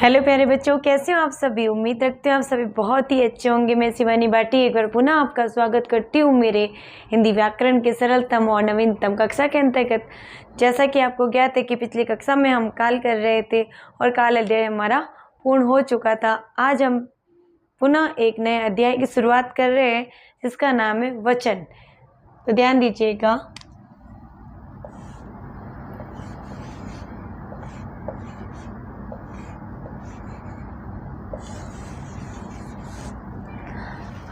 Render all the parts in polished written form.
Hello प्यारे बच्चों, कैसे हो आप सभी। उम्मीद रखते हो आप सभी बहुत ही अच्छे होंगे। मैं शिवानी बाटी एक बार पुनः आपका स्वागत करती हूँ मेरे हिंदी व्याकरण के सरलतम और नवीनतम कक्षा के अंतर्गत। जैसा कि आपको ज्ञात है कि पिछली कक्षा में हम काल कर रहे थे और काल अध्याय हमारा पूर्ण हो चुका था। आज हम पुनः एक नए अध्याय की शुरुआत कर रहे हैं जिसका नाम है वचन। तो ध्यान दीजिएगा।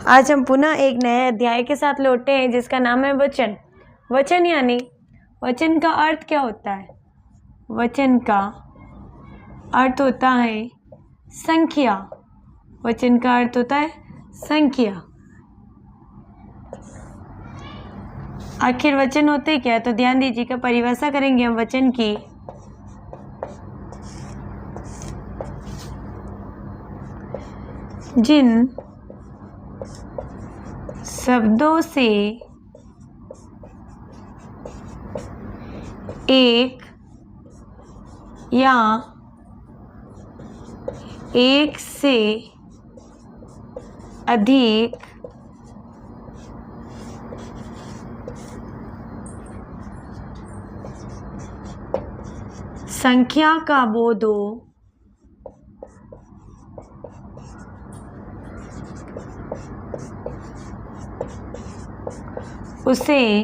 आज हम पुनः एक नए अध्याय के साथ लौटे हैं जिसका नाम है वचन। वचन यानी वचन का अर्थ क्या होता है? वचन का अर्थ होता है संख्या। वचन का अर्थ होता है संख्या। आखिर वचन होते क्या? तो ध्यान दीजिएगा, परिभाषा करेंगे हम वचन की। जिन शब्दों से एक या एक से अधिक संख्या का बोध हो उसे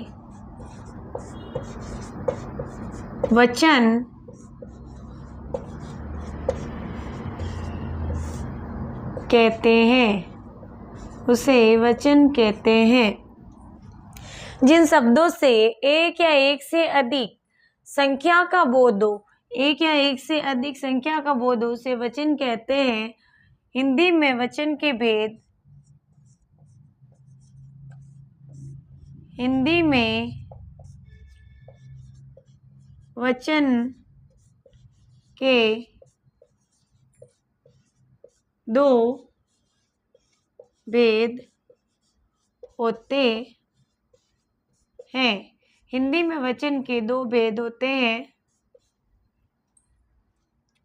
वचन कहते हैं। उसे वचन कहते हैं। जिन शब्दों से एक या एक से अधिक संख्या का बोध हो, एक या एक से अधिक संख्या का बोध हो, उसे वचन कहते हैं। हिंदी में वचन के भेद हिंदी में वचन के दो भेद होते हैं। हिंदी में वचन के दो भेद होते हैं।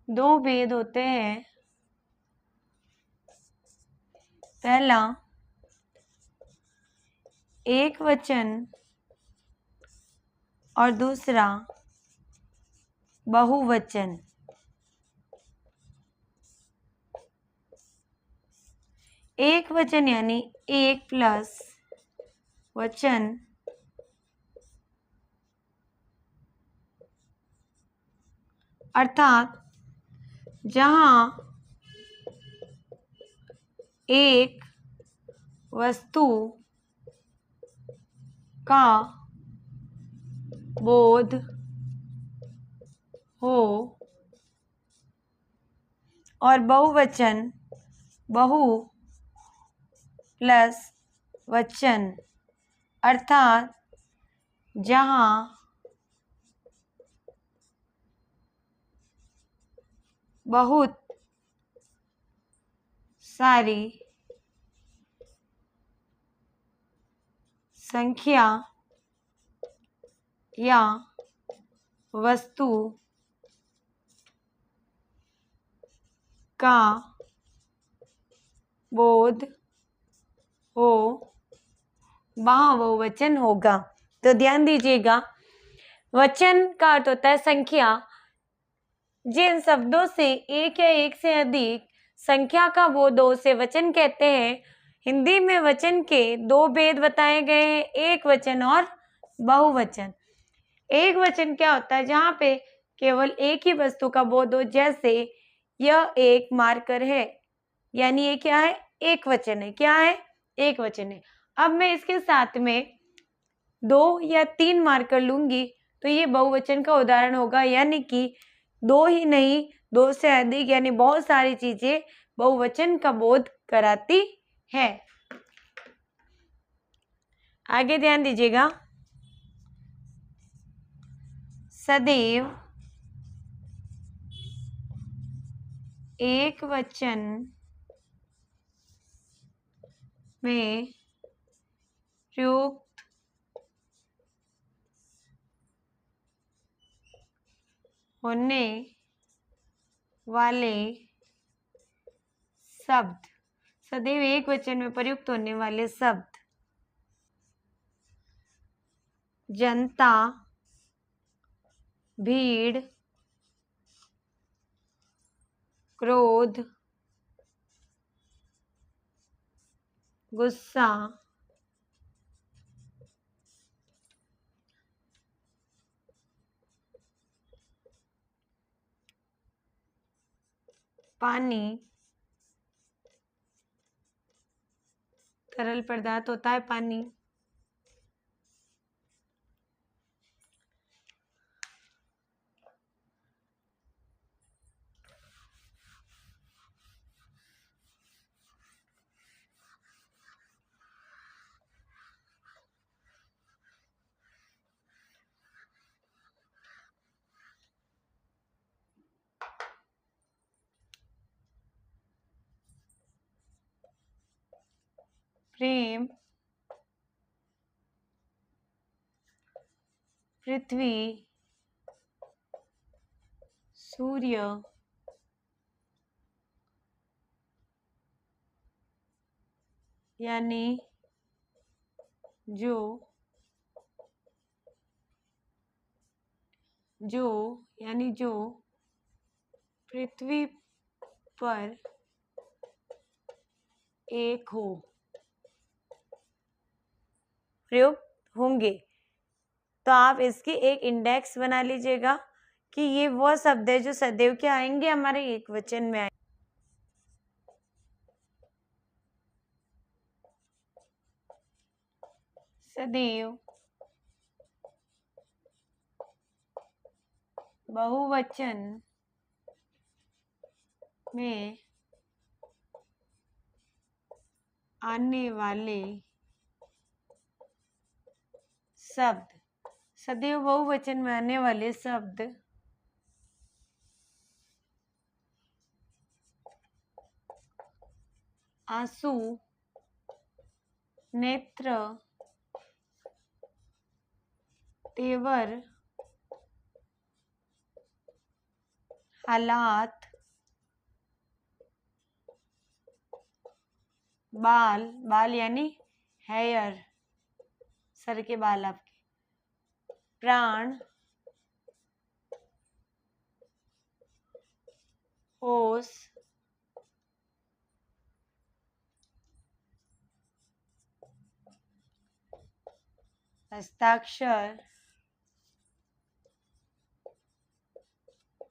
दो भेद होते हैं। पहला एक वचन और दूसरा बहुवचन। एक वचन यानी एक प्लस वचन, अर्थात जहां एक वस्तु का बोध हो, और बहुवचन बहु प्लस वचन, अर्थात जहां बहुत सारी संख्या या वस्तु का बोध हो, वहाँ बहुवचन होगा। तो ध्यान दीजिएगा, वचन का अर्थ होता है संख्या। जिन शब्दों से एक या एक से अधिक संख्या का बोध हो उसे वचन कहते हैं। हिंदी में वचन के दो भेद बताए गए हैं, एक वचन और बहुवचन। एक वचन क्या होता है? जहाँ पे केवल एक ही वस्तु का बोध हो, जैसे यह एक मार्कर है, यानी ये क्या है? एक वचन है। क्या है? एक वचन है। अब मैं इसके साथ में दो या तीन मार्कर लूंगी तो ये बहुवचन का उदाहरण होगा, यानी कि दो ही नहीं, दो से अधिक यानी बहुत सारी चीजें बहुवचन का बोध कराती है। आगे ध्यान दीजिएगा। सदैव एक वचन में प्रयुक्त होने वाले शब्द, सदैव एक वचन में प्रयुक्त होने वाले शब्द। जनता, भीड़, क्रोध, गुस्सा, पानी, तरल पदार्थ होता है पानी। प्रेम, पृथ्वी, सूर्य, यानी जो यानी जो पृथ्वी पर एक हो, प्रयुक्त होंगे। तो आप इसकी एक इंडेक्स बना लीजिएगा कि ये वो शब्द है जो सदैव क्या आएंगे, हमारे एक वचन में आएंगे। सदैव बहुवचन में आने वाले शब्द, सदैव बहुवचन में आने वाले शब्द आंसू, नेत्र, तेवर, हालात, बाल, बाल यानी हेयर, सर के बाल आपके, प्राण, होश, हस्ताक्षर,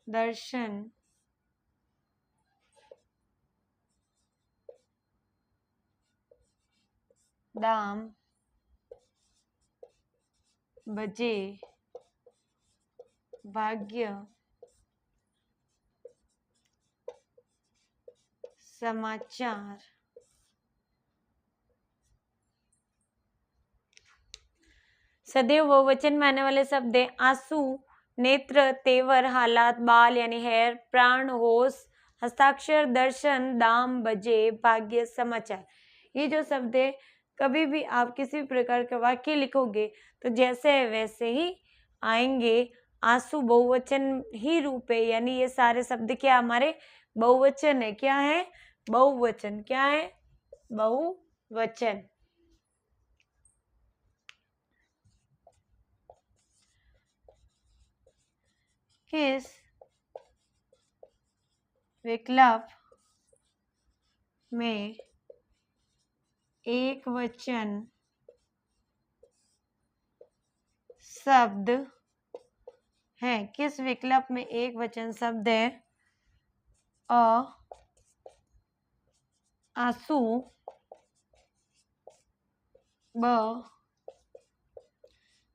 दर्शन, दाम, बजे, भाग्य, समाचार। सदैव बहुवचन में आने वाले शब्द है आंसू, नेत्र, तेवर, हालात, बाल यानी हेयर, प्राण, होश, हस्ताक्षर, दर्शन, दाम, बजे, भाग्य, समाचार। ये जो शब्द है, कभी भी आप किसी भी प्रकार का वाक्य लिखोगे तो जैसे है वैसे ही आएंगे। आंसू बहुवचन ही रूप है, यानी ये सारे शब्द क्या हमारे बहुवचन है। क्या है? बहुवचन। क्या है? बहुवचन। किस विकल्प में एक वचन शब्द है? किस विकल्प में एक वचन शब्द है? अ, आंसू, ब,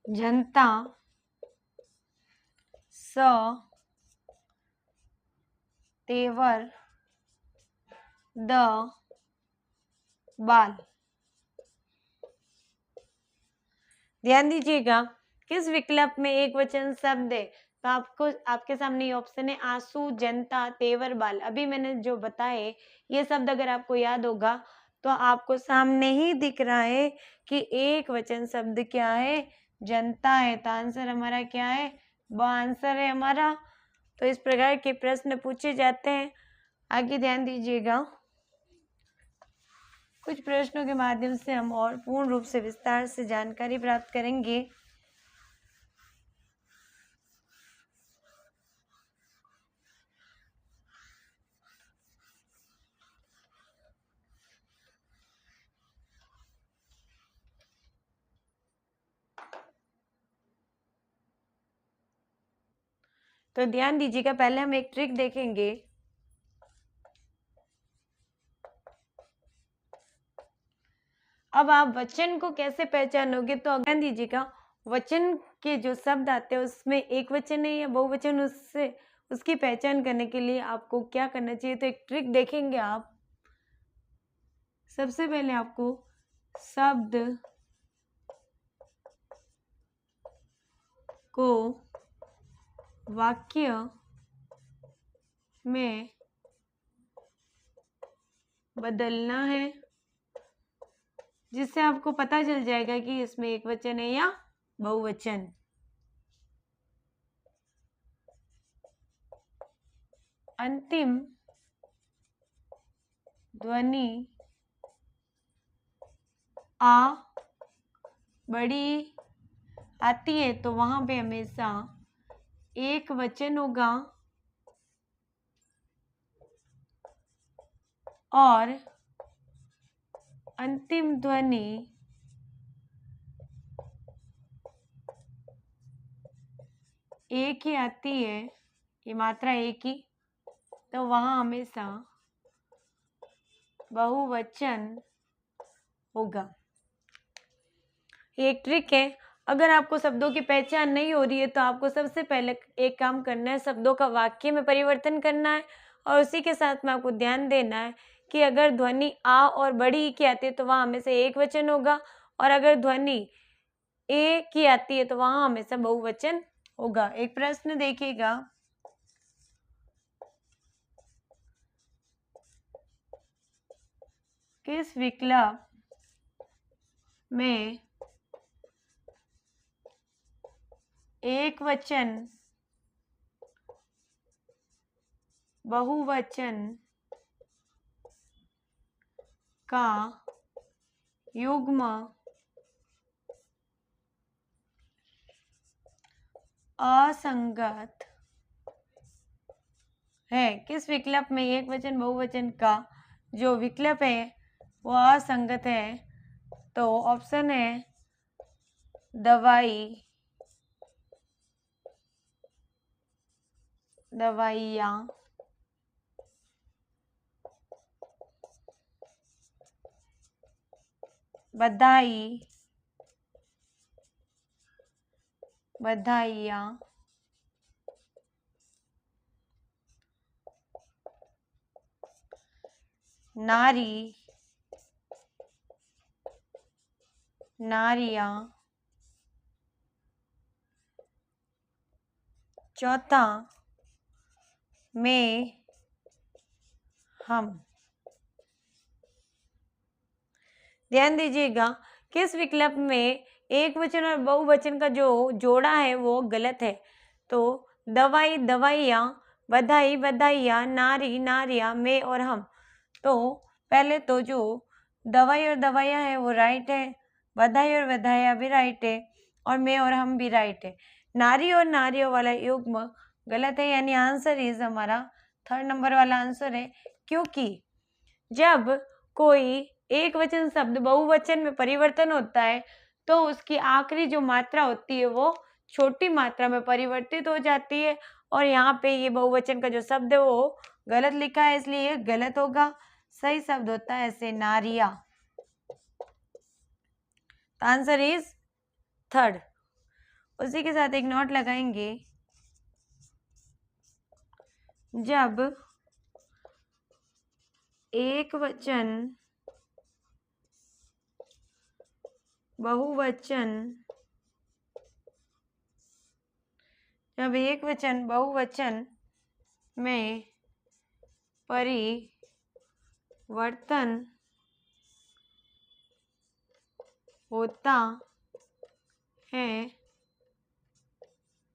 जनता, स, तेवर, द, बाल। ध्यान दीजिएगा, किस विकल्प में एक वचन शब्द है? तो आपको आपके सामने ये ऑप्शन है आंसू, जनता, तेवर, बाल। अभी मैंने जो बताए ये शब्द अगर आपको याद होगा तो आपको सामने ही दिख रहा है कि एक वचन शब्द क्या है? जनता है। तो आंसर हमारा क्या है? वो आंसर है हमारा। तो इस प्रकार के प्रश्न पूछे जाते हैं। आगे ध्यान दीजिएगा, कुछ प्रश्नों के माध्यम से हम और पूर्ण रूप से विस्तार से जानकारी प्राप्त करेंगे। तो ध्यान दीजिएगा, पहले हम एक ट्रिक देखेंगे। अब आप वचन को कैसे पहचानोगे, तो ध्यान दीजिएगा, वचन के जो शब्द आते हैं उसमें एक वचन है या बहुवचन, उससे उसकी पहचान करने के लिए आपको क्या करना चाहिए, तो एक ट्रिक देखेंगे आप। सबसे पहले आपको शब्द को वाक्य में बदलना है, जिससे आपको पता चल जाएगा कि इसमें एक वचन है या बहुवचन। अंतिम ध्वनि आ बड़ी आती है तो वहां पे हमेशा एक वचन होगा, और अंतिम ध्वनि एक ही आती है, ये मात्रा एक ही, तो वहां हमेशा बहुवचन होगा। एक ट्रिक है। अगर आपको शब्दों की पहचान नहीं हो रही है तो आपको सबसे पहले एक काम करना है, शब्दों का वाक्य में परिवर्तन करना है, और उसी के साथ में आपको ध्यान देना है कि अगर ध्वनि आ और बड़ी की आती है तो वहां हमेशा एक वचन होगा, और अगर ध्वनि ए की आती है तो वहां हमेशा बहुवचन होगा। एक प्रश्न देखिएगा, किस विकल्प में एक वचन बहुवचन का युग्म असंगत है? किस विकल्प में एक वचन बहुवचन का जो विकल्प है वो असंगत है? तो ऑप्शन है दवाई, दवाइयाँ, बधाई, बधाइयाँ, नारी, नारियाँ, चौथा में हम। ध्यान दीजिएगा, किस विकल्प में एक वचन और बहुवचन का जो जोड़ा है वो गलत है। तो दवाई, दवाइयाँ, बधाई, बधाइयाँ, नारी, नारियाँ, मैं और हम। तो पहले तो जो दवाई और दवाइयाँ है वो राइट है, बधाई और बधाइयाँ भी राइट है, और मैं और हम भी राइट है। नारी और नारियों वाला युग्म गलत है, यानी आंसर इज हमारा थर्ड नंबर वाला आंसर है। क्योंकि जब कोई एक वचन शब्द बहुवचन में परिवर्तन होता है तो उसकी आखिरी जो मात्रा होती है वो छोटी मात्रा में परिवर्तित हो जाती है, और यहाँ पे ये बहुवचन का जो शब्द है वो गलत लिखा है, इसलिए ये गलत होगा। सही शब्द होता है ऐसे नारिया। Answer is third. उसी के साथ एक नोट लगाएंगे, जब एक वचन बहुवचन, जब एक वचन बहुवचन में परिवर्तन होता है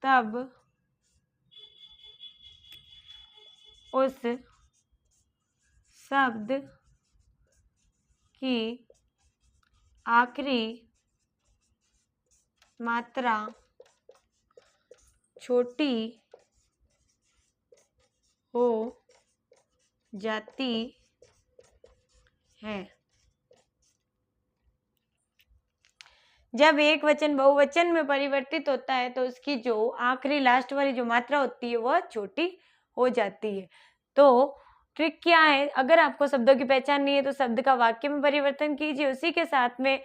तब उस शब्द की आखिरी मात्रा छोटी हो जाती है। जब एक वचन बहुवचन में परिवर्तित होता है तो उसकी जो आखिरी लास्ट वाली जो मात्रा होती है वह छोटी हो जाती है। तो ट्रिक क्या है, अगर आपको शब्दों की पहचान नहीं है तो शब्द का वाक्य में परिवर्तन कीजिए, उसी के साथ में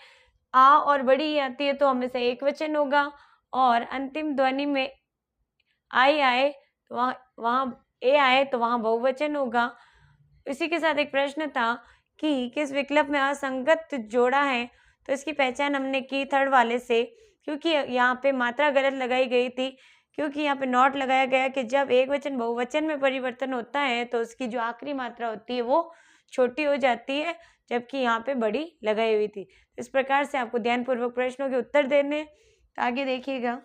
आ और बड़ी ई आती है तो हमेशा एक वचन होगा, और अंतिम ध्वनि में आई आए तो वहाँ ए आए तो वहाँ बहुवचन होगा। इसी के साथ एक प्रश्न था कि किस विकल्प में असंगत जोड़ा है, तो इसकी पहचान हमने की थर्ड वाले से, क्योंकि यहाँ पे मात्रा गलत लगाई गई थी, क्योंकि यहाँ पे नॉट लगाया गया कि जब एक वचन बहुवचन में परिवर्तन होता है तो उसकी जो आखिरी मात्रा होती है वो छोटी हो जाती है, जबकि यहाँ पे बड़ी लगाई हुई थी। इस प्रकार से आपको ध्यानपूर्वक प्रश्नों के उत्तर देने हैं। तो आगे देखिएगा।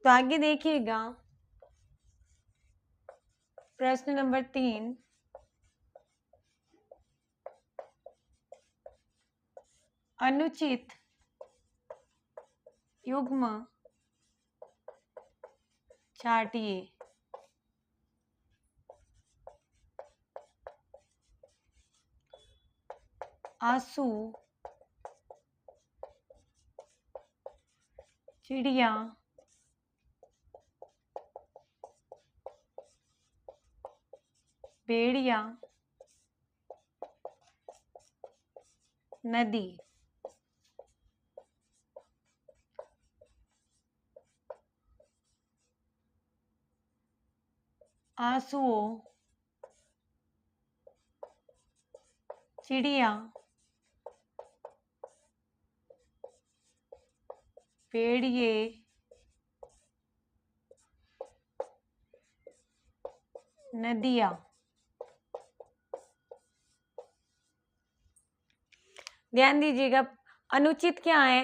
तो आगे देखिएगा, प्रश्न नंबर 3, अनुचित युग्म छाटिए। आंसू, चिड़िया, भेड़िया, नदी। आंसुओं, चिड़िया, भेड़िए, नदियाँ। ध्यान दीजिएगा, अनुचित क्या है,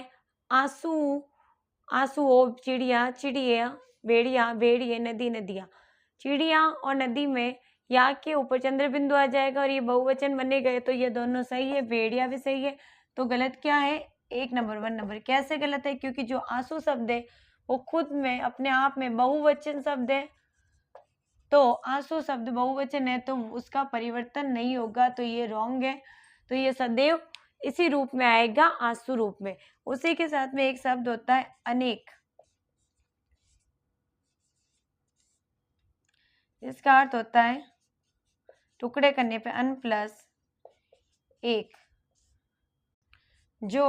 आंसू, आंसुओं, चिड़िया, चिड़िया, भेड़िया, भेड़िए, नदी, नदियाँ। चिड़िया और नदी में या के ऊपर चंद्र बिंदु आ जाएगा और ये बहुवचन बने गए तो ये दोनों सही है, भेड़िया भी सही है। तो गलत क्या है, 1 नंबर 1 नंबर। कैसे गलत है, क्योंकि जो आंसू शब्द है वो खुद में अपने आप में बहुवचन शब्द है, तो आंसू शब्द बहुवचन है तो उसका परिवर्तन नहीं होगा, तो ये रॉन्ग है। तो ये सदैव इसी रूप में आएगा, आंसू रूप में। उसी के साथ में एक शब्द होता है अनेक, इसका अर्थ होता है टुकड़े करने पे अन प्लस एक। जो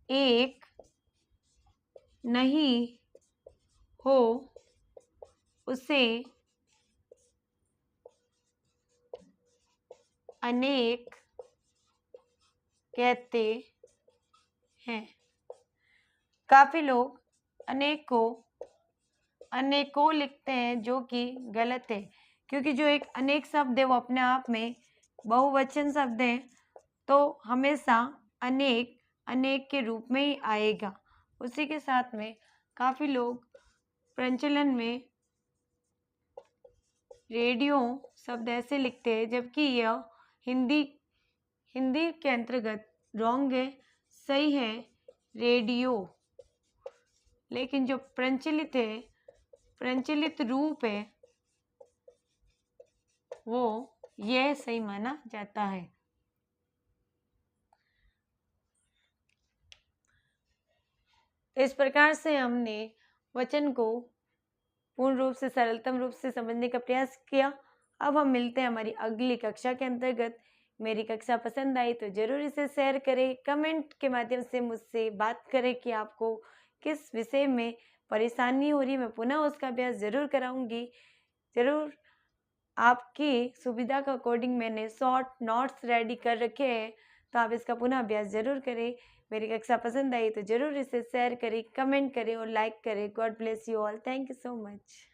एक नहीं हो उसे अनेक कहते हैं। काफी लोग अनेक को अनेकों लिखते हैं, जो कि गलत है, क्योंकि जो एक अनेक शब्द है वो अपने आप में बहुवचन शब्द है, तो हमेशा अनेक अनेक के रूप में ही आएगा। उसी के साथ में काफी लोग प्रचलन में रेडियो शब्द ऐसे लिखते हैं, जबकि यह हिंदी हिंदी के अंतर्गत रॉन्ग है, सही है रेडियो। लेकिन जो प्रचलित है, प्रचलित रूप है, वो यह सही माना जाता है। इस प्रकार से हमने वचन को पूर्ण रूप से सरलतम रूप से समझने का प्रयास किया। अब हम मिलते हैं हमारी अगली कक्षा के अंतर्गत। मेरी कक्षा पसंद आई तो जरूर इसे शेयर करें, कमेंट के माध्यम से मुझसे बात करें कि आपको किस विषय में परेशानी हो रही है। मैं पुनः उसका अभ्यास जरूर कराऊंगी। जरूर आपकी सुविधा के अकॉर्डिंग मैंने शॉर्ट नोट्स रेडी कर रखे हैं, तो आप इसका पुनः अभ्यास ज़रूर करें। मेरी कक्षा पसंद आई तो ज़रूर इसे शेयर करें, कमेंट करें और लाइक करें। God bless you all. Thank you so much.